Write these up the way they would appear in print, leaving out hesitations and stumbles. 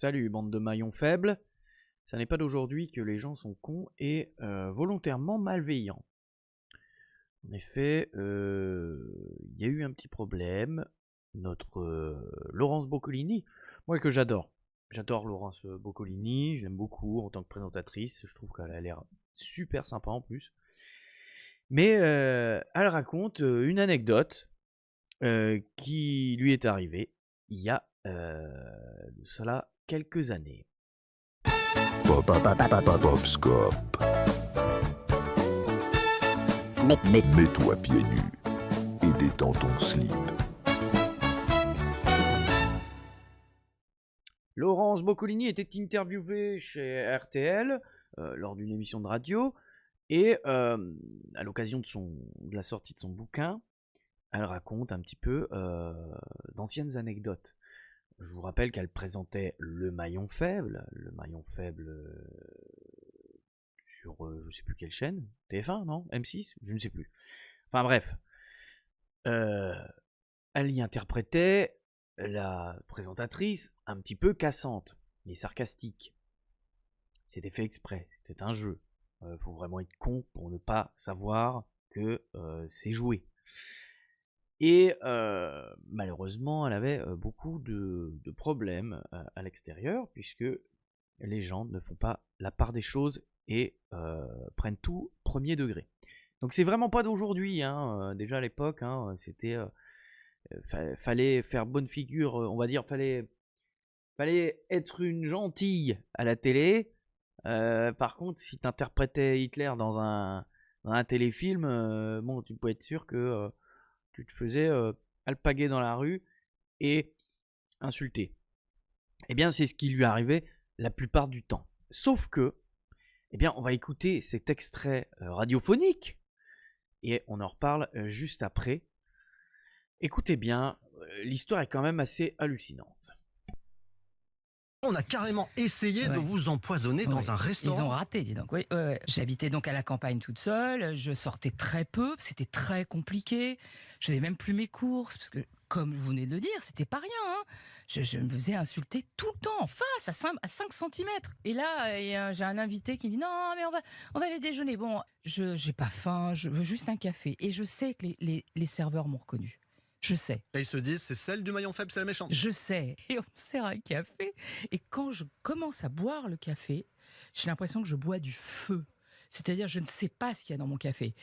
Salut, bande de maillons faibles. Ça n'est pas d'aujourd'hui que les gens sont cons et volontairement malveillants. En effet, il y a eu un petit problème. Notre Laurence Boccolini, moi que j'adore. J'adore Laurence Boccolini, je l'aime beaucoup en tant que présentatrice. Je trouve qu'elle a l'air super sympa en plus. Mais elle raconte une anecdote qui lui est arrivée il y a de cela quelques années. Popscope. Mets-toi pieds nus et détends ton slip. Laurence Boccolini était interviewée chez RTL lors d'une émission de radio et à l'occasion de la sortie de son bouquin, elle raconte un petit peu d'anciennes anecdotes. Je vous rappelle qu'elle présentait le maillon faible sur je sais plus quelle chaîne, TF1 non, M6, je ne sais plus. Enfin bref, elle y interprétait la présentatrice un petit peu cassante et sarcastique. C'était fait exprès, c'était un jeu. Faut vraiment être con pour ne pas savoir que c'est joué. Et malheureusement, elle avait beaucoup de problèmes à l'extérieur, puisque les gens ne font pas la part des choses et prennent tout premier degré. Donc c'est vraiment pas d'aujourd'hui, hein. Déjà à l'époque, hein, c'était fallait faire bonne figure, on va dire, fallait être une gentille à la télé. Par contre, si tu interprétais Hitler dans un téléfilm, bon, tu pouvais être sûr que tu te faisais alpaguer dans la rue et insulter. Eh bien, c'est ce qui lui arrivait la plupart du temps. Sauf que, eh bien, on va écouter cet extrait radiophonique et on en reparle juste après. Écoutez bien, l'histoire est quand même assez hallucinante. On a carrément essayé de vous empoisonner dans un restaurant. Ils ont raté, dis donc. Oui. J'habitais donc à la campagne toute seule, je sortais très peu, c'était très compliqué. Je faisais même plus mes courses, parce que, comme vous venez de le dire, c'était pas rien. Hein. Je me faisais insulter tout le temps, en face, à 5 cm. Et là, j'ai un invité qui me dit « Non, mais on va aller déjeuner. » Bon, j'ai pas faim, je veux juste un café. Et je sais que les serveurs m'ont reconnu. Je sais. Et ils se disent, c'est celle du maillon faible, c'est la méchante. Je sais. Et on me sert un café. Et quand je commence à boire le café, j'ai l'impression que je bois du feu. C'est-à-dire, je ne sais pas ce qu'il y a dans mon café.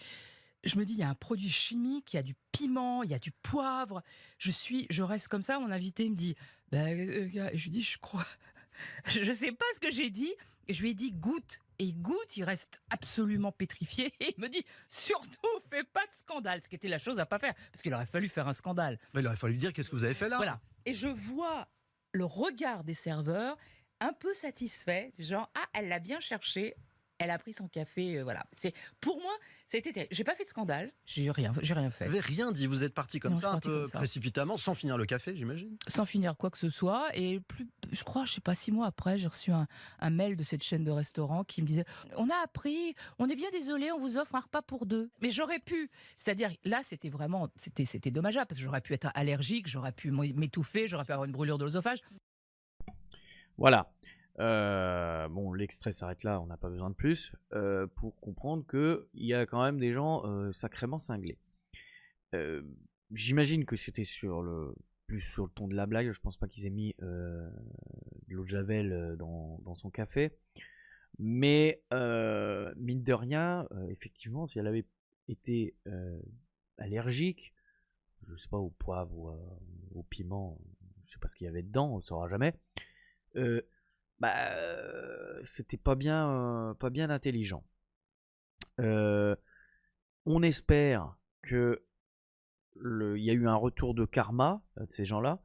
Je me dis, il y a un produit chimique, il y a du piment, il y a du poivre. Je reste comme ça. Mon invité me dit, je lui dis, je crois, je sais pas ce que j'ai dit. Et je lui ai dit, goûte. Et il goûte, il reste absolument pétrifié. Et il me dit, surtout, fais pas de scandale. Ce qui était la chose à pas faire. Parce qu'il aurait fallu faire un scandale. Mais il aurait fallu dire, qu'est-ce que vous avez fait là? Voilà. Et je vois le regard des serveurs un peu satisfait, genre, ah, elle l'a bien cherché. Elle a pris son café, voilà. Pour moi, ça a été terrible. J'ai pas fait de scandale, j'ai rien Vous fait. n'avez rien dit, vous êtes parti comme Non, ça, je suis un partie peu comme ça. précipitamment, sans finir le café, j'imagine. Sans finir quoi que ce soit. Et je crois, je sais pas, 6 mois après, j'ai reçu un mail de cette chaîne de restaurants qui me disait « On a appris, on est bien désolé, on vous offre un repas pour 2. » Mais j'aurais pu. C'est-à-dire, là, c'était vraiment, c'était dommageable, parce que j'aurais pu être allergique, j'aurais pu m'étouffer, j'aurais pu avoir une brûlure de l'œsophage. Voilà. Bon, l'extrait s'arrête là, on n'a pas besoin de plus pour comprendre qu'il y a quand même des gens sacrément cinglés. J'imagine que c'était plus sur le ton de la blague. Je pense pas qu'ils aient mis de l'eau de javel dans son café. Mais mine de rien, effectivement, si elle avait été allergique, je sais pas, au poivre ou au piment, je sais pas ce qu'il y avait dedans, on le saura jamais. C'était pas bien intelligent. On espère que il y a eu un retour de karma de ces gens-là,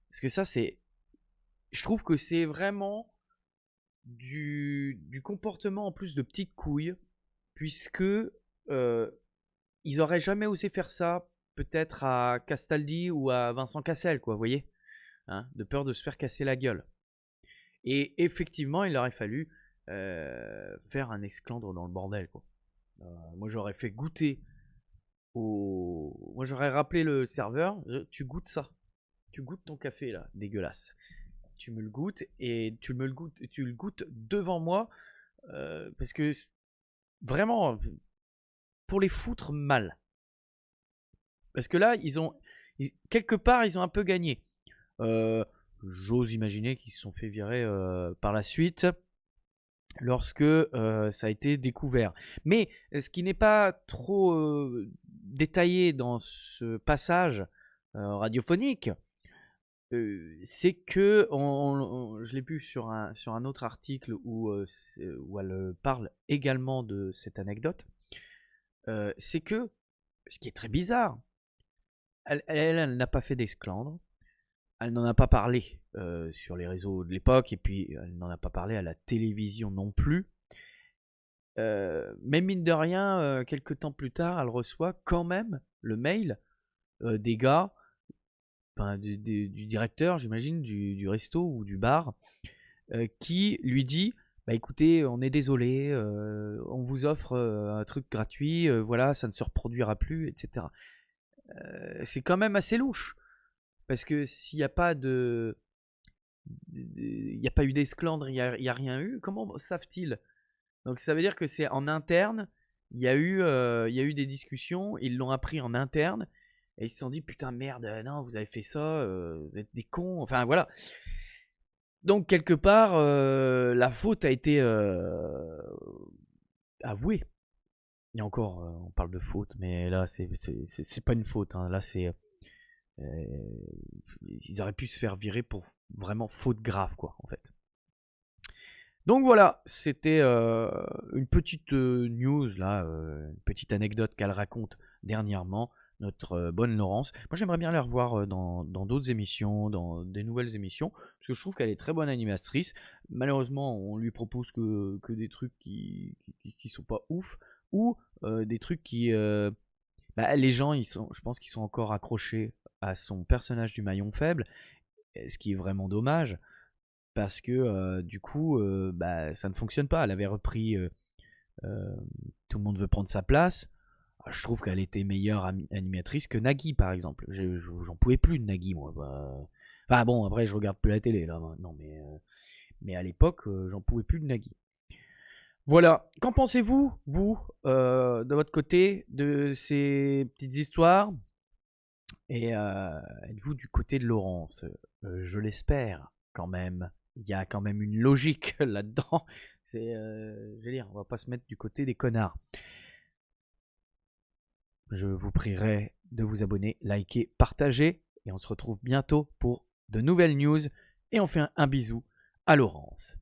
parce que ça, je trouve que c'est vraiment du comportement en plus de petites couilles, puisque ils auraient jamais osé faire ça, peut-être à Castaldi ou à Vincent Cassel, quoi, vous voyez, hein, de peur de se faire casser la gueule. Et effectivement, il aurait fallu faire un esclandre dans le bordel, quoi. Moi, j'aurais fait goûter moi, j'aurais rappelé le serveur, tu goûtes ça. Tu goûtes ton café, là, dégueulasse. tu me le goûtes et tu le goûtes devant moi parce que vraiment pour les foutre mal. Parce que là, quelque part, ils ont un peu gagné. J'ose imaginer qu'ils se sont fait virer par la suite lorsque ça a été découvert. Mais ce qui n'est pas trop détaillé dans ce passage radiophonique, c'est que je l'ai vu sur un autre article où elle parle également de cette anecdote. C'est que, ce qui est très bizarre, elle n'a pas fait d'esclandre. Elle n'en a pas parlé sur les réseaux de l'époque, et puis elle n'en a pas parlé à la télévision non plus. Mais mine de rien, quelques temps plus tard, elle reçoit quand même le mail des gars, du directeur, j'imagine, du resto ou du bar, qui lui dit bah écoutez, on est désolé, on vous offre un truc gratuit, voilà, ça ne se reproduira plus, etc. C'est quand même assez louche. Parce que s'il n'y a pas il n'y a pas eu d'esclandre, il n'y a rien eu, comment savent-ils? Donc ça veut dire que c'est en interne, il y a eu des discussions, ils l'ont appris en interne, et ils se sont dit putain merde, non, vous avez fait ça, vous êtes des cons, enfin voilà. Donc quelque part, la faute a été avouée. Et encore, on parle de faute, mais là c'est pas une faute, hein. Là c'est ils auraient pu se faire virer pour vraiment faute grave, quoi, en fait. Donc voilà, c'était une petite news là, une petite anecdote qu'elle raconte dernièrement, notre bonne Laurence. Moi j'aimerais bien la revoir dans d'autres émissions, dans des nouvelles émissions, parce que je trouve qu'elle est très bonne animatrice. Malheureusement, on lui propose que des trucs qui sont pas ouf, ou des trucs qui... les gens, je pense qu'ils sont encore accrochés à son personnage du maillon faible, ce qui est vraiment dommage, parce que du coup, ça ne fonctionne pas. Elle avait repris Tout le monde veut prendre sa place. Je trouve qu'elle était meilleure animatrice que Nagui, par exemple. J'en pouvais plus de Nagui, moi. Enfin bon, après, je regarde plus la télé, là, maintenant, mais à l'époque, j'en pouvais plus de Nagui. Voilà. Qu'en pensez-vous, vous, de votre côté, de ces petites histoires? Et êtes-vous du côté de Laurence? Je l'espère, quand même. Il y a quand même une logique là-dedans. Je veux dire, on va pas se mettre du côté des connards. Je vous prierai de vous abonner, liker, partager, et on se retrouve bientôt pour de nouvelles news. Et on fait un bisou à Laurence.